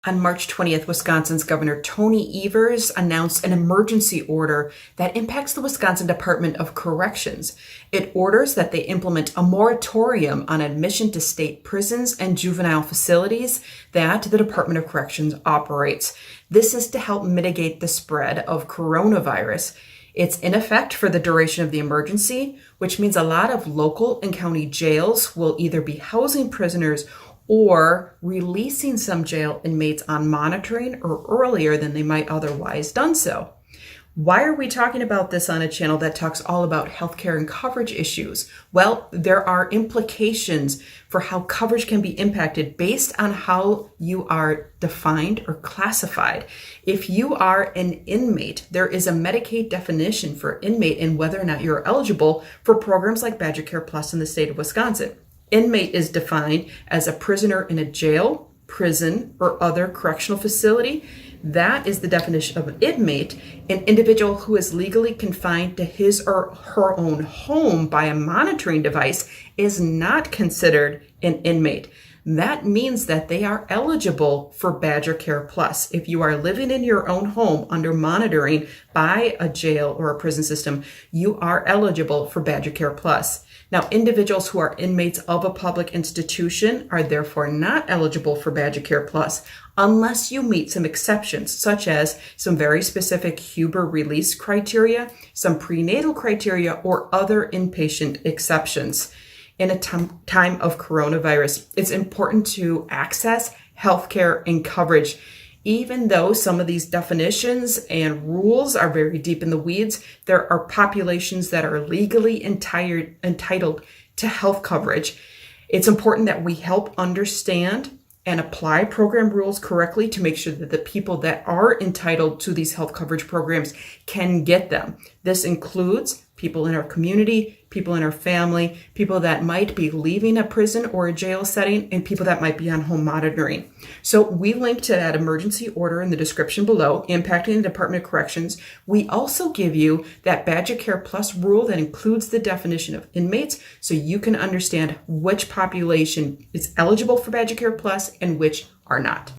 On March 20th, Wisconsin's Governor Tony Evers announced an emergency order that impacts the Wisconsin Department of Corrections. It orders that they implement a moratorium on admission to state prisons and juvenile facilities that the Department of Corrections operates. This is to help mitigate the spread of coronavirus. It's in effect for the duration of the emergency, which means a lot of local and county jails will either be housing prisoners or releasing some jail inmates on monitoring or earlier than they might otherwise done so. Why are we talking about this on a channel that talks all about healthcare and coverage issues? Well, there are implications for how coverage can be impacted based on how you are defined or classified. If you are an inmate, there is a Medicaid definition for inmate and whether or not you're eligible for programs like BadgerCare Plus in the state of Wisconsin. Inmate is defined as a prisoner in a jail, prison, or other correctional facility. That is the definition of an inmate, an individual who is legally confined to his or her own home by a monitoring device is not considered an inmate. That means that they are eligible for BadgerCare Plus. If you are living in your own home under monitoring by a jail or a prison system, you are eligible for BadgerCare Plus. Now, individuals who are inmates of a public institution are therefore not eligible for BadgerCare Plus unless you meet some exceptions, such as some very specific Huber release criteria, some prenatal criteria, or other inpatient exceptions. In a time of coronavirus, it's important to access healthcare and coverage. Even though some of these definitions and rules are very deep in the weeds, there are populations that are legally entitled to health coverage. It's important that we help understand and apply program rules correctly to make sure that the people that are entitled to these health coverage programs can get them. This includes people in our community, people in our family, people that might be leaving a prison or a jail setting, and people that might be on home monitoring. So we link to that emergency order in the description below, impacting the Department of Corrections. We also give you that BadgerCare Plus rule that includes the definition of inmates, so you can understand which population is eligible for BadgerCare Plus and which are not.